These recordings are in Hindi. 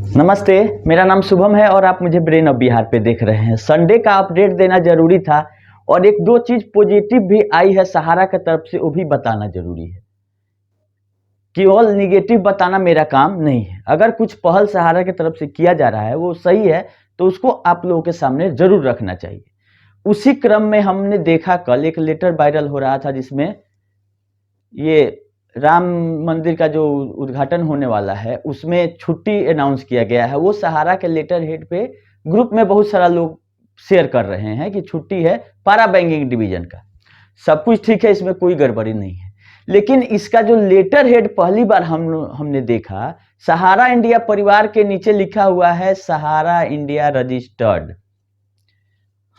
नमस्ते, मेरा नाम शुभम है और आप मुझे ब्रेन ऑफ बिहार पे देख रहे हैं। संडे का अपडेट देना जरूरी था और एक दो चीज पॉजिटिव भी आई है सहारा की तरफ से, वो भी बताना जरूरी है। केवल निगेटिव बताना मेरा काम नहीं है। अगर कुछ पहल सहारा की तरफ से किया जा रहा है वो सही है तो उसको आप लोगों के सामने जरूर रखना चाहिए। उसी क्रम में हमने देखा कल एक लेटर वायरल हो रहा था जिसमें ये राम मंदिर का जो उद्घाटन होने वाला है उसमें छुट्टी अनाउंस किया गया है। वो सहारा के लेटर हेड पे ग्रुप में बहुत सारा लोग शेयर कर रहे हैं कि छुट्टी है पारा बैंकिंग डिवीजन का। सब कुछ ठीक है, इसमें कोई गड़बड़ी नहीं है, लेकिन इसका जो लेटर हेड पहली बार हमने देखा, सहारा इंडिया परिवार के नीचे लिखा हुआ है सहारा इंडिया रजिस्टर्ड।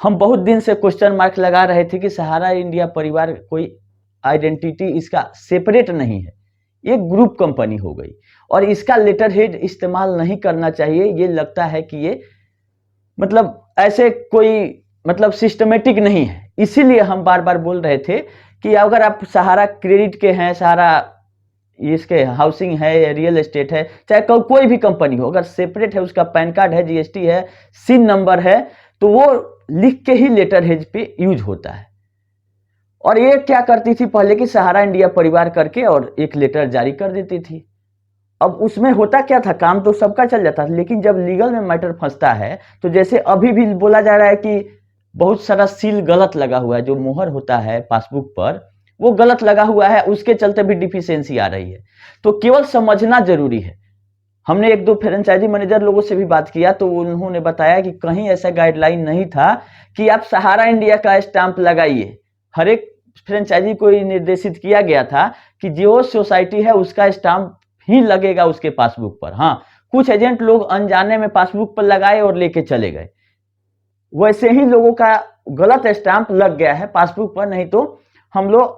हम बहुत दिन से क्वेश्चन मार्क लगा रहे थे कि सहारा इंडिया परिवार कोई आइडेंटिटी इसका सेपरेट नहीं है, ये ग्रुप कंपनी हो गई और इसका लेटर हेड इस्तेमाल नहीं करना चाहिए। ये लगता है कि ये मतलब ऐसे कोई मतलब सिस्टमेटिक नहीं है। इसीलिए हम बार बार बोल रहे थे कि अगर आप सहारा क्रेडिट के हैं, सहारा इसके हाउसिंग है, रियल एस्टेट है, चाहे कोई भी कंपनी हो, अगर सेपरेट है, उसका पैन कार्ड है, जीएसटी है, सिन नंबर है, तो वो लिख के ही लेटर हेड पे यूज होता है। और ये क्या करती थी पहले कि सहारा इंडिया परिवार करके और एक लेटर जारी कर देती थी। अब उसमें होता क्या था, काम तो सबका चल जाता था, लेकिन जब लीगल में मैटर फंसता है तो जैसे अभी भी बोला जा रहा है कि बहुत सारा सील गलत लगा हुआ है, जो मोहर होता है पासबुक पर वो गलत लगा हुआ है, उसके चलते भी डिफिशियंसी आ रही है। तो केवल समझना जरूरी है। हमने एक दो फ्रेंचाइजी मैनेजर लोगों से भी बात किया तो उन्होंने बताया कि कहीं ऐसा गाइडलाइन नहीं था कि आप सहारा इंडिया का स्टाम्प लगाइए। हर एक फ्रेंचाइजी को निर्देशित किया गया था कि जो सोसाइटी है उसका स्टाम्प ही लगेगा उसके पासबुक पर। हाँ, कुछ एजेंट लोग अनजाने में पासबुक पर लगाए और लेके चले गए, वैसे ही लोगों का गलत स्टाम्प लग गया है पासबुक पर। नहीं तो हम लोग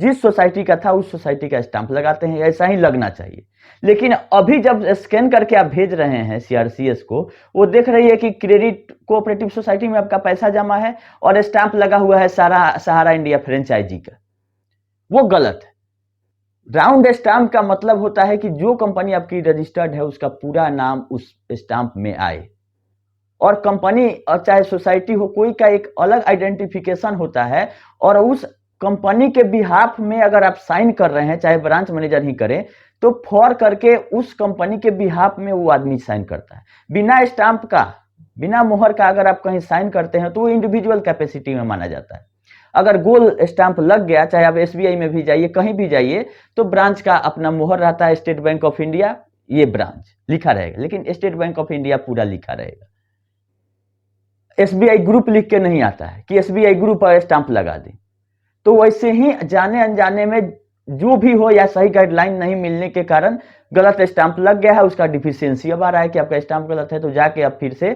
जिस सोसाइटी का था उस सोसाइटी का स्टाम्प लगाते हैं, ऐसा ही लगना चाहिए। लेकिन अभी जब स्कैन करके आप भेज रहे हैं सीआरसीएस को, वो देख रही है कि क्रेडिट कोऑपरेटिव सोसाइटी में आपका पैसा जमा है और स्टाम्प लगा हुआ है सहारा इंडिया फ्रेंचाइजी का। वो गलत है। राउंड स्टाम्प का मतलब होता है कि जो कंपनी आपकी रजिस्टर्ड है उसका पूरा नाम उस स्टाम्प में आए, और कंपनी और चाहे सोसाइटी हो, कोई का एक अलग आइडेंटिफिकेशन होता है। और उस कंपनी के बिहाफ में अगर आप साइन कर रहे हैं, चाहे ब्रांच मैनेजर ही करें, तो फॉर करके उस कंपनी के बिहाफ में वो आदमी साइन करता है। बिना स्टाम्प का, बिना मोहर का अगर आप कहीं साइन करते हैं तो वो इंडिविजुअल कैपेसिटी में माना जाता है। अगर गोल स्टाम्प लग गया, चाहे आप एसबीआई में भी जाइए, कहीं भी जाइए, तो ब्रांच का अपना मोहर रहता है। स्टेट बैंक ऑफ इंडिया ये ब्रांच लिखा रहेगा, लेकिन स्टेट बैंक ऑफ इंडिया पूरा लिखा रहेगा। एसबीआई ग्रुप लिख के नहीं आता है कि एसबीआई ग्रुप और स्टाम्प लगा दें। तो वैसे ही जाने अनजाने में जो भी हो या सही गाइडलाइन नहीं मिलने के कारण गलत स्टाम्प लग गया है, उसका डिफिशियंसी अब आ रहा है कि आपका स्टाम्प गलत है, तो जाके आप फिर से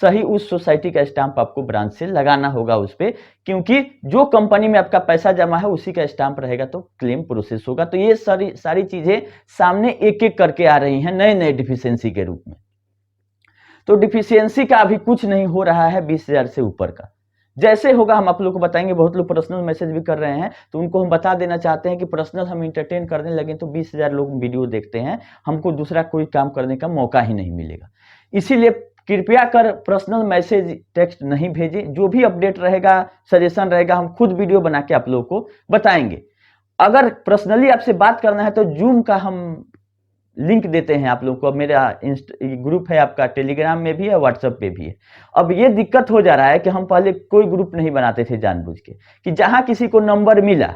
सही उस सोसाइटी का स्टाम्प आपको ब्रांच से लगाना होगा उस पर, क्योंकि जो कंपनी में आपका पैसा जमा है उसी का स्टाम्प रहेगा तो क्लेम प्रोसेस होगा। तो ये सारी चीजें सामने एक एक करके आ रही हैं नए नए डिफिशियंसी के रूप में। तो डिफिशियंसी का अभी कुछ नहीं हो रहा है 20,000 से ऊपर का। जैसे होगा हम आप लोग को बताएंगे। बहुत लोग पर्सनल मैसेज भी कर रहे हैं, तो उनको हम बता देना चाहते हैं कि पर्सनल हम इंटरटेन करने लगे तो 20,000 लोग वीडियो देखते हैं, हमको दूसरा कोई काम करने का मौका ही नहीं मिलेगा। इसीलिए कृपया कर पर्सनल मैसेज टेक्स्ट नहीं भेजें। जो भी अपडेट रहेगा, सजेशन रहेगा, हम खुद वीडियो बना के आप लोगों को बताएंगे। अगर पर्सनली आपसे बात करना है तो जूम का हम लिंक देते हैं आप लोगों को। अब मेरा ग्रुप है आपका, टेलीग्राम में भी है, व्हाट्सएप पे भी है। अब ये दिक्कत हो जा रहा है कि हम पहले कोई ग्रुप नहीं बनाते थे जानबूझ के, कि जहां किसी को नंबर मिला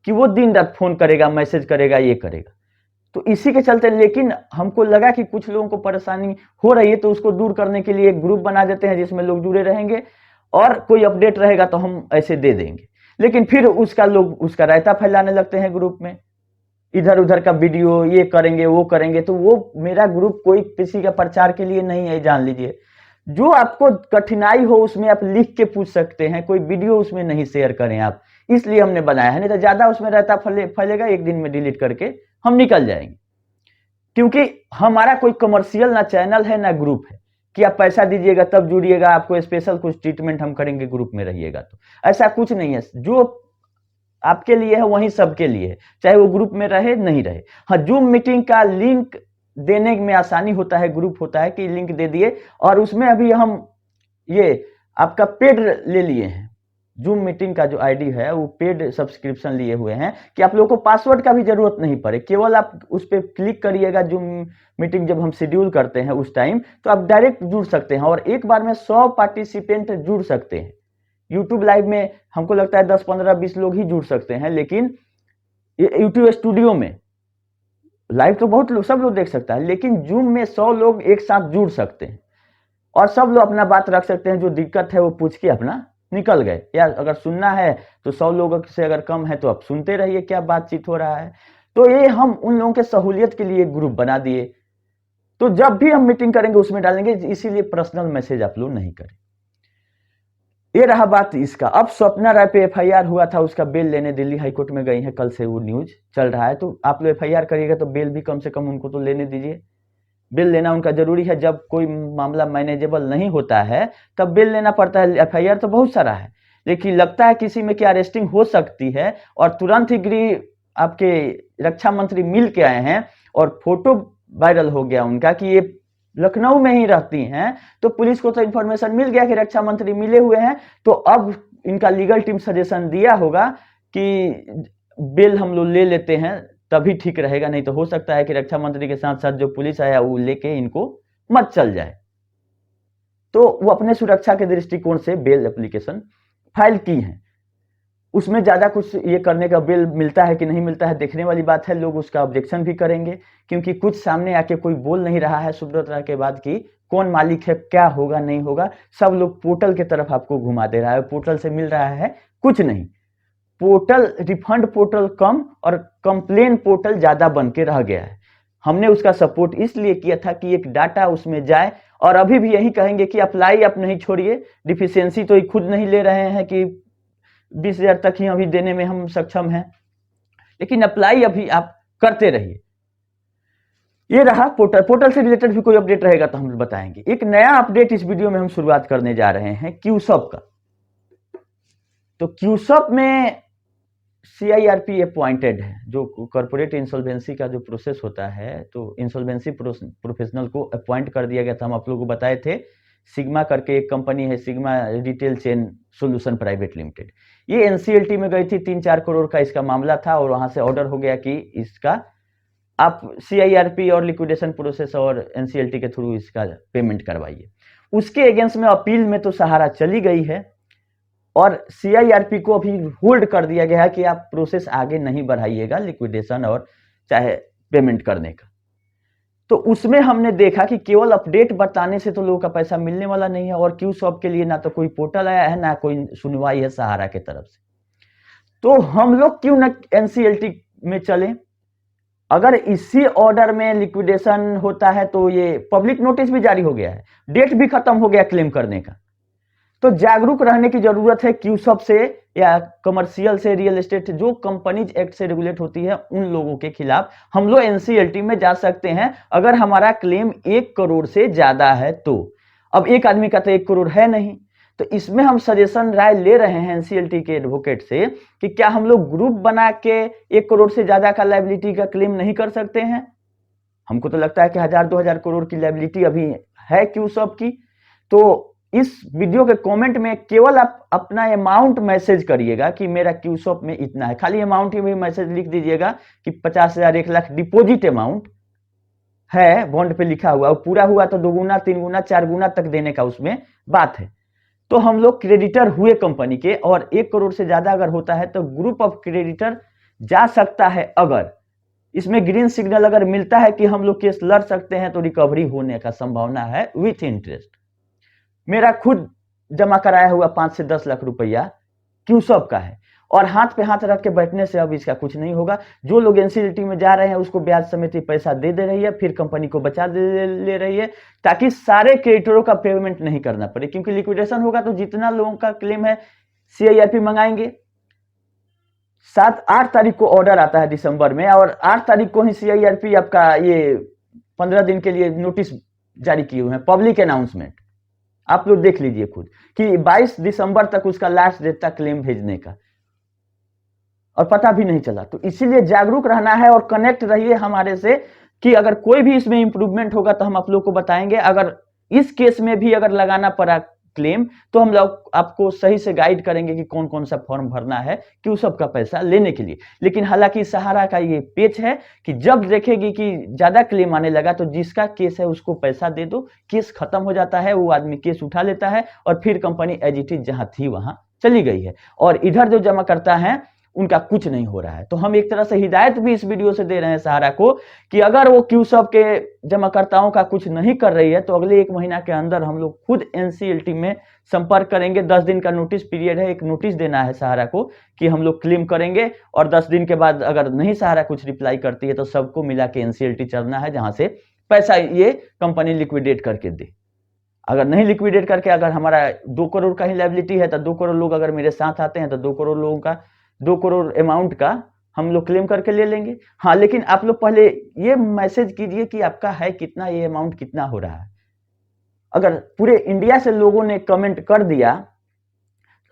कि वो दिन रात फोन करेगा, मैसेज करेगा, ये करेगा। तो इसी के चलते, लेकिन हमको लगा कि कुछ लोगों को परेशानी हो रही है तो उसको दूर करने के लिए एक ग्रुप बना देते हैं जिसमें लोग जुड़े रहेंगे, और कोई अपडेट रहेगा तो हम ऐसे दे देंगे। लेकिन फिर लोग उसका रायता फैलाने लगते हैं ग्रुप में, इधर उधर का वीडियो, ये करेंगे वो करेंगे। तो वो मेरा ग्रुप कोई किसी का प्रचार के लिए नहीं है, जान लीजिए। जो आपको कठिनाई हो उसमें आप लिख के पूछ सकते हैं, कोई वीडियो उसमें नहीं शेयर करें आप, इसलिए हमने बनाया है। नहीं तो ज्यादा उसमें रहता फैलेगा, एक दिन में डिलीट करके हम निकल जाएंगे। क्योंकि हमारा कोई कमर्शियल ना चैनल है ना ग्रुप है कि आप पैसा दीजिएगा तब जुड़िएगा, आपको स्पेशल कुछ ट्रीटमेंट हम करेंगे ग्रुप में रहिएगा, तो ऐसा कुछ नहीं है। जो आपके लिए है वही सबके लिए है, चाहे वो ग्रुप में रहे नहीं रहे। हाँ, जूम मीटिंग का लिंक देने में आसानी होता है, ग्रुप होता है कि लिंक दे दिए, और उसमें अभी हम ये आपका पेड ले लिए हैं। जूम मीटिंग का जो आईडी है वो पेड सब्सक्रिप्शन लिए हुए हैं कि आप लोगों को पासवर्ड का भी जरूरत नहीं पड़े, केवल आप उस पर क्लिक करिएगा। जूम मीटिंग जब हम शेड्यूल करते हैं उस टाइम तो आप डायरेक्ट जुड़ सकते हैं, और एक बार में 100 पार्टिसिपेंट जुड़ सकते हैं। यूट्यूब लाइव में हमको लगता है 10, 15, 20 लोग ही जुड़ सकते हैं, लेकिन यूट्यूब स्टूडियो में लाइव तो बहुत लोग, सब लोग देख सकता है, लेकिन जूम में 100 लोग एक साथ जुड़ सकते हैं और सब लोग अपना बात रख सकते हैं। जो दिक्कत है वो पूछ के अपना निकल गए, या अगर सुनना है तो 100 लोगों से अगर कम है तो आप सुनते रहिए क्या बातचीत हो रहा है। तो ये हम उन लोगों के सहूलियत के लिए ग्रुप बना दिए, तो जब भी हम मीटिंग करेंगे उसमें डालेंगे, इसीलिए पर्सनल मैसेज आप लोग नहीं करें। ये रहा बात इसका। अब स्वप्ना राय पे एफआईआर हुआ था, उसका बेल लेने दिल्ली हाईकोर्ट में गई है, कल से वो न्यूज चल रहा है। तो आप लोग एफआईआर करिएगा तो बेल भी कम से कम उनको तो लेने दीजिए। बेल लेना उनका जरूरी है, जब कोई मामला मैनेजेबल नहीं होता है तब बेल लेना पड़ता है। एफआईआर तो बहुत सारा है, लेकिन लगता है किसी में कि अरेस्टिंग हो सकती है, और तुरंत ही गृह आपके रक्षा मंत्री मिल के आए हैं और फोटो वायरल हो गया उनका कि ये लखनऊ में ही रहती हैं, तो पुलिस को तो इन्फॉर्मेशन मिल गया कि रक्षा मंत्री मिले हुए हैं। तो अब इनका लीगल टीम सजेशन दिया होगा कि बेल हम लोग ले लेते हैं, तभी ठीक रहेगा, नहीं तो हो सकता है कि रक्षा मंत्री के साथ साथ जो पुलिस आया वो लेके इनको मत चल जाए। तो वो अपने सुरक्षा के दृष्टिकोण से बेल एप्लीकेशन फाइल की है। उसमें ज्यादा कुछ ये करने का बेल मिलता है कि नहीं मिलता है देखने वाली बात है। लोग उसका ऑब्जेक्शन भी करेंगे, क्योंकि कुछ सामने आके कोई बोल नहीं रहा है सुब्रत के बाद कि कौन मालिक है, क्या होगा नहीं होगा। सब लोग पोर्टल की तरफ आपको घुमा दे रहा है, पोर्टल से मिल रहा है कुछ नहीं। पोर्टल रिफंड पोर्टल कम और कंप्लेन पोर्टल ज्यादा बन के रह गया है। हमने उसका सपोर्ट इसलिए किया था कि एक डाटा उसमें जाए, और अभी भी यही कहेंगे कि अप्लाई आप नहीं छोड़िए। डिफिशियंसी तो ये खुद नहीं ले रहे हैं कि 20,000 तक ही अभी देने में हम सक्षम हैं, लेकिन अप्लाई अभी आप करते रहिए। ये रहा पोर्टल। पोर्टल से रिलेटेड भी कोई अपडेट रहेगा तो हम बताएंगे। एक नया अपडेट इस वीडियो में हम शुरुआत करने जा रहे हैं क्यूसॉप का। तो क्यूसॉप में सीआईआरपी अपॉइंटेड है, जो कॉर्पोरेट इंसॉल्वेंसी का जो प्रोसेस होता है, तो इंसॉल्वेंसी प्रोफेशनल को अपॉइंट कर दिया गया था। हम आप लोगों को बताए थे, सिग्मा करके एक कंपनी है, sigma retail chain solution private limited. ये एनसीएलटी में गई थी, 3-4 करोड़ का इसका मामला था, और वहां से ऑर्डर हो गया कि इसका आप सीआईआरपी और लिक्विडेशन प्रोसेस और एनसीएलटी के थ्रू इसका पेमेंट करवाइए। उसके अगेंस्ट में अपील में तो सहारा चली गई है, और सीआईआरपी को अभी होल्ड कर दिया गया है कि आप प्रोसेस आगे नहीं बढ़ाइएगा लिक्विडेशन और चाहे पेमेंट करने का। तो उसमें हमने देखा कि केवल अपडेट बताने से तो लोगों का पैसा मिलने वाला नहीं है, और क्यूसॉप के लिए ना तो कोई पोर्टल आया है, ना कोई सुनवाई है सहारा के तरफ से। तो हम लोग क्यों ना एनसीएलटी में चलें। अगर इसी ऑर्डर में लिक्विडेशन होता है तो ये पब्लिक नोटिस भी जारी हो गया है, डेट भी खत्म हो गया क्लेम करने का। तो जागरूक रहने की जरूरत है। क्यूसॉप से या कमर्शियल से, रियल एस्टेट जो कंपनीज एक्ट से रेगुलेट होती है, उन लोगों के खिलाफ हम लोग एनसीएलटी में जा सकते हैं अगर हमारा क्लेम 1 करोड़ से ज्यादा है तो। अब एक आदमी का तो 1 करोड़ है नहीं, तो इसमें हम सजेशन राय ले रहे हैं एनसीएलटी के एडवोकेट से कि क्या हम लोग ग्रुप बना के 1 करोड़ से ज्यादा का लायबिलिटी का क्लेम नहीं कर सकते हैं। हमको तो लगता है कि 1000-2000 करोड़ की लायबिलिटी अभी है क्यूसॉप की। तो इस वीडियो के कमेंट में केवल आप अपना अमाउंट मैसेज करिएगा कि मेरा क्यूसॉप में इतना है, खाली अमाउंट ही मैसेज लिख दीजिएगा कि 50,000, 1 लाख डिपॉजिट अमाउंट है, बॉन्ड पे लिखा हुआ। पूरा हुआ तो 2 गुना, 3 गुना, 4 गुना तक देने का उसमें बात है। तो हम लोग क्रेडिटर हुए कंपनी के, और 1 करोड़ से ज्यादा अगर होता है तो ग्रुप ऑफ क्रेडिटर जा सकता है। अगर इसमें ग्रीन सिग्नल अगर मिलता है कि हम लोग केस लड़ सकते हैं तो रिकवरी होने का संभावना है विथ इंटरेस्ट। मेरा खुद जमा कराया हुआ 5 से 10 लाख रुपया क्यूसॉप का है, और हाथ पे हाथ रख के बैठने से अब इसका कुछ नहीं होगा। जो लोग एनसीएलटी में जा रहे हैं उसको ब्याज समेत पैसा दे रही है, फिर कंपनी को बचा ले रही है, ताकि सारे क्रेडिटरों का पेमेंट नहीं करना पड़े। क्योंकि लिक्विडेशन होगा तो जितना लोगों का क्लेम है सीआईआरपी मंगाएंगे। 7-8 तारीख को ऑर्डर आता है दिसंबर में, और 8 तारीख को ही सीआईआरपी आपका ये 15 दिन के लिए नोटिस जारी किए हुए हैं, पब्लिक अनाउंसमेंट। आप लोग देख लीजिए खुद कि 22 दिसंबर तक उसका लास्ट डेट था क्लेम भेजने का, और पता भी नहीं चला। तो इसीलिए जागरूक रहना है और कनेक्ट रहिए हमारे से, कि अगर कोई भी इसमें इंप्रूवमेंट होगा तो हम आप लोग को बताएंगे। अगर इस केस में भी अगर लगाना पड़ा क्लेम तो हम लोग आपको सही से गाइड करेंगे कि कौन कौन सा फॉर्म भरना है कि उस सब का पैसा लेने के लिए। लेकिन हालांकि सहारा का ये पेच है कि जब देखेगी कि ज्यादा क्लेम आने लगा तो जिसका केस है उसको पैसा दे दो, केस खत्म हो जाता है, वो आदमी केस उठा लेता है और फिर कंपनी एज इट इज जहां थी वहां चली गई है। और इधर जो जमा करता है उनका कुछ नहीं हो रहा है। तो हम एक तरह से हिदायत भी इस वीडियो से दे रहे हैं सहारा को कि अगर वो क्यूसब के जमाकर्ताओं का कुछ नहीं कर रही है तो अगले 1 महीना के अंदर हम लोग खुद एनसीएलटी में संपर्क करेंगे। 10 दिन का नोटिस पीरियड है, एक नोटिस देना है सहारा को कि हम लोग क्लेम करेंगे और 10 दिन के बाद अगर नहीं सहारा कुछ रिप्लाई करती है तो सबको मिला के एनसीएलटी चलना है जहां से पैसा ये कंपनी लिक्विडेट करके दे। अगर नहीं लिक्विडेट करके अगर हमारा 2 करोड़ का ही लायबिलिटी है तो 2 करोड़ लोग अगर मेरे साथ आते हैं तो 2 करोड़ लोगों का 2 करोड़ अमाउंट का हम लोग क्लेम करके ले लेंगे। हाँ, लेकिन आप लोग पहले ये मैसेज कीजिए कि आपका है कितना, ये अमाउंट कितना हो रहा है। अगर पूरे इंडिया से लोगों ने कमेंट कर दिया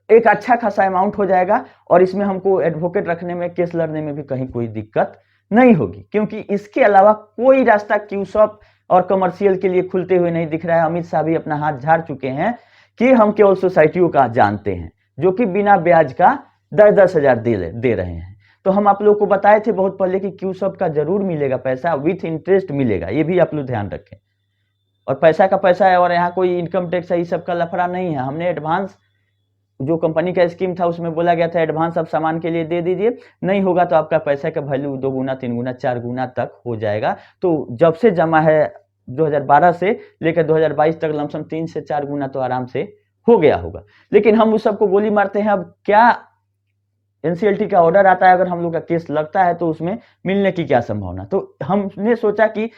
एक अच्छा खासा अमाउंट हो जाएगा और इसमें हमको एडवोकेट रखने में, केस लड़ने में भी कहीं कोई दिक्कत नहीं होगी, क्योंकि इसके अलावा कोई रास्ता क्यूसॉप और कमर्शियल के लिए खुलते हुए नहीं दिख रहा है। अमित शाह भी अपना हाथ झाड़ चुके हैं कि हम केवल सोसाइटियों का जानते हैं जो कि बिना ब्याज का 10-10 हजार दे रहे हैं। तो हम आप लोग को बताए थे बहुत पहले कि क्यूसब का जरूर मिलेगा पैसा, विथ इंटरेस्ट मिलेगा, ये भी आप लोग ध्यान रखें। और पैसा का पैसा है और यहाँ कोई इनकम टैक्स है, ये सब का लफड़ा नहीं है। हमने एडवांस जो कंपनी का स्कीम था उसमें बोला गया था एडवांस आप सामान के लिए दे दीजिए, नहीं होगा तो आपका पैसा का वैल्यू 2 गुना 3 गुना 4 गुना तक हो जाएगा। तो जब से जमा है 2012 से लेकर 2022 तक लमसम 3 से 4 गुना तो आराम से हो गया होगा। लेकिन हम उस सबको गोली मारते हैं। अब क्या एनसीएलटी का ऑर्डर आता है, अगर हम लोग का केस लगता है तो उसमें मिलने की क्या संभावना। तो हमने सोचा कि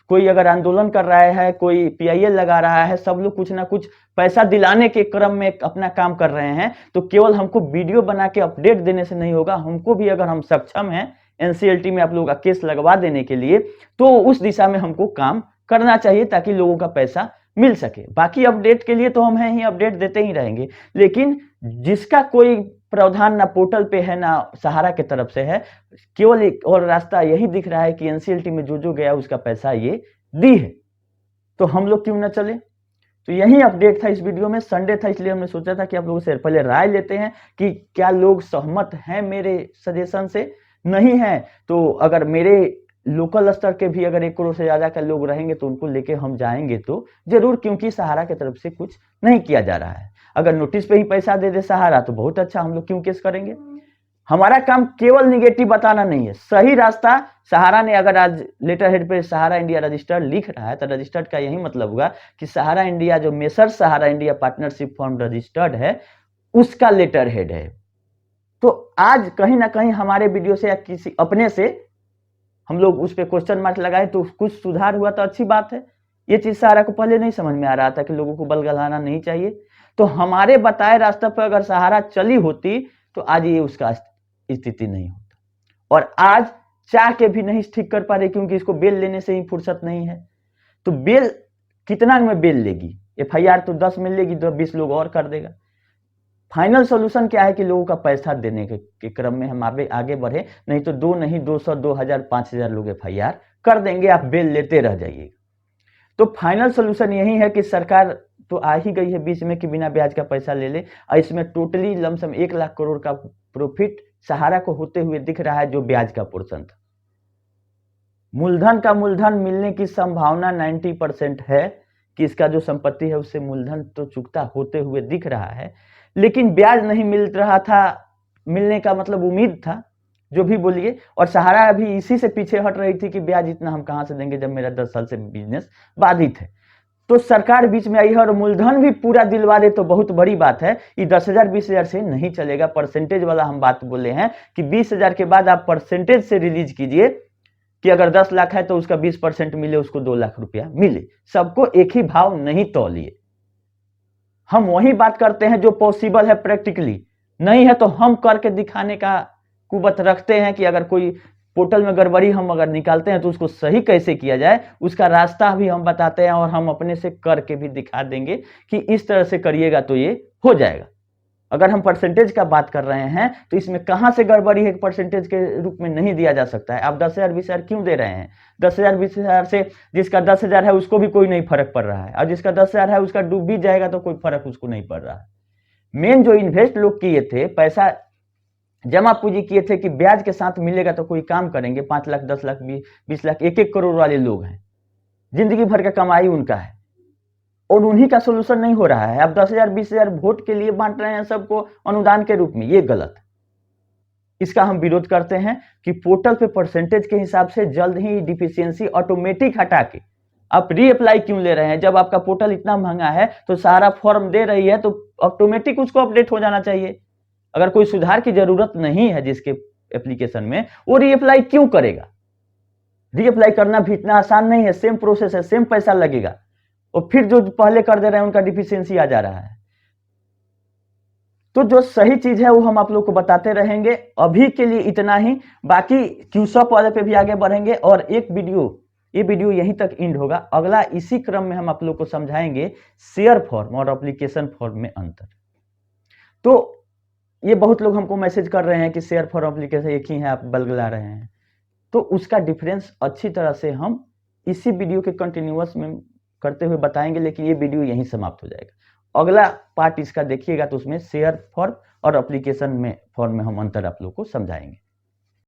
कोई अगर आंदोलन कर रहा है, कोई पीआईएल लगा रहा है, सब लोग कुछ ना कुछ पैसा दिलाने के क्रम में अपना काम कर रहे हैं, तो केवल हमको वीडियो बना के अपडेट देने से नहीं होगा। हमको भी अगर हम सक्षम हैं एनसीएलटी में आप लोगों का केस लगवा देने के लिए तो उस दिशा में हमको काम करना चाहिए ताकि लोगों का पैसा मिल सके। बाकी अपडेट के लिए तो हम हैं ही, अपडेट देते ही रहेंगे। लेकिन जिसका कोई प्रावधान ना पोर्टल पे है ना सहारा की तरफ से है, केवल एक और रास्ता यही दिख रहा है कि एनसीएलटी में जो जो गया उसका पैसा ये दी है, तो हम लोग क्यों ना चले। तो यही अपडेट था इस वीडियो में। संडे था इसलिए हमने सोचा था कि आप लोगों से पहले राय लेते हैं कि क्या लोग सहमत हैं मेरे सजेशन से। नहीं है तो अगर मेरे लोकल स्तर के भी अगर 1 करोड़ से ज्यादा के लोग रहेंगे तो उनको लेके हम जाएंगे तो जरूर, क्योंकि सहारा की तरफ से कुछ नहीं किया जा रहा है। अगर नोटिस पे ही पैसा दे दे सहारा तो बहुत अच्छा, हम लोग क्यों केस करेंगे। हमारा काम केवल निगेटिव बताना नहीं है, सही रास्ता सहारा ने अगर आज लेटर हेड पे सहारा इंडिया रजिस्टर्ड लिख रहा है तो रजिस्टर्ड का यही मतलब हुआ कि सहारा इंडिया जो मेसर सहारा इंडिया पार्टनरशिप फॉर्म रजिस्टर्ड है उसका लेटर हेड है। तो आज कहीं ना कहीं हमारे वीडियो से या किसी अपने से हम लोग उस पर क्वेश्चन मार्क लगाए तो कुछ सुधार हुआ तो अच्छी बात है। ये चीज सहारा को पहले नहीं समझ में आ रहा था कि लोगों को बल गलाना नहीं चाहिए। तो हमारे बताए रास्ते पर अगर सहारा चली होती तो आज ये उसका स्थिति नहीं होता। और आज चाह के भी नहीं ठीक कर पा रहे क्योंकि इसको बेल लेने से ही फुर्सत नहीं है। तो बेल कितना में बेल लेगी, एफआईआर तो 10 में लेगी तो 20 लोग और कर देगा। फाइनल सोल्यूशन क्या है कि लोगों का पैसा देने के क्रम में हम आगे बढ़े, नहीं तो 2 नहीं 200 2000 5000 लोग एफआईआर कर देंगे, आप बेल लेते रह जाइएगा। तो फाइनल सोल्यूशन यही है कि सरकार तो आ ही गई है बीच में कि बिना ब्याज का पैसा ले ले, और इसमें टोटली लमसम 1 लाख करोड़ का प्रॉफिट सहारा को होते हुए दिख रहा है जो ब्याज का पोर्शन था। मूलधन का मूलधन मिलने की संभावना 90% है कि इसका जो संपत्ति है उससे मूलधन तो चुकता होते हुए दिख रहा है, लेकिन ब्याज नहीं मिल रहा था। मिलने का मतलब उम्मीद था, जो भी बोलिए। और सहारा अभी इसी से पीछे हट रही थी कि ब्याज इतना हम कहां से देंगे जब मेरा 10 साल से बिजनेस बाधित है। तो सरकार बीच में आई है और मूलधन भी पूरा दिलवा दे तो बहुत बड़ी बात है। ये 10,000 20,000 से नहीं चलेगा, परसेंटेज वाला हम बात बोले हैं कि 20,000 के बाद आप परसेंटेज से रिलीज कीजिए कि अगर 10 लाख है तो उसका 20% मिले, उसको 2 लाख रुपया मिले। सबको एक ही भाव नहीं तौलिए। हम वही बात करते हैं जो पॉसिबल है प्रैक्टिकली, नहीं है तो हम करके दिखाने का कुवत रखते हैं कि अगर कोई पोर्टल में गड़बड़ी हम अगर निकालते हैं तो उसको सही कैसे किया जाए उसका रास्ता भी हम बताते हैं और हम अपने से करके भी दिखा देंगे कि इस तरह से करिएगा तो ये हो जाएगा। अगर हम परसेंटेज का बात कर रहे हैं तो इसमें कहां से गड़बड़ी है, परसेंटेज के रूप में नहीं दिया जा सकता है। आप 10,000 20,000 क्यों दे रहे हैं? 10,000 20,000 से जिसका 10,000 है उसको भी कोई नहीं फर्क पड़ रहा है, और जिसका 10,000 है उसका डूब भी जाएगा तो कोई फर्क उसको नहीं पड़ रहा है। मेन जो इन्वेस्ट लोग किए थे, पैसा जमा पूंजी किए थे कि ब्याज के साथ मिलेगा तो कोई काम करेंगे, 5 लाख 10 लाख 20 लाख 1-1 करोड़ वाले लोग हैं, जिंदगी भर का कमाई उनका है, और उन्हीं का सोल्यूशन नहीं हो रहा है। आप 10,000 20,000 वोट के लिए बांट रहे हैं सबको अनुदान के रूप में, ये गलत। इसका हम विरोध करते हैं कि पोर्टल पे परसेंटेज के हिसाब से जल्द ही डिफिशियंसी ऑटोमेटिक हटा के आप रीअप्लाई क्यों ले रहे हैं? जब आपका पोर्टल इतना महंगा है तो सारा फॉर्म दे रही है तो ऑटोमेटिक उसको अपडेट हो जाना चाहिए। अगर कोई सुधार की जरूरत नहीं है जिसके एप्लीकेशन में, वो रीअप्लाई क्यों करेगा? रीअप्लाई करना भी इतना आसान नहीं है, सेम प्रोसेस है, सेम पैसा लगेगा, और फिर जो पहले कर दे रहे हैं उनका डिफिशियंसी आ जा रहा है। तो जो सही चीज है वो हम आप लोग को बताते रहेंगे। अभी के लिए इतना ही, बाकी क्यूसॉप वाले पे भी आगे बढ़ेंगे, और ये वीडियो यहीं तक एंड होगा। अगला इसी क्रम में हम आप लोग को समझाएंगे शेयर फॉर्म और एप्लीकेशन फॉर्म में अंतर। तो ये बहुत लोग हमको मैसेज कर रहे हैं कि शेयर फॉर्म एप्लीकेशन एक ही है, आप बलगला रहे हैं, तो उसका डिफरेंस अच्छी तरह से हम इसी वीडियो के कंटिन्यूअस में करते हुए बताएंगे, लेकिन ये वीडियो यहीं समाप्त हो जाएगा। अगला पार्ट इसका देखिएगा तो उसमें शेयर फॉर्म और एप्लीकेशन में फॉर्म में हम अंतर आप लोग को समझाएंगे।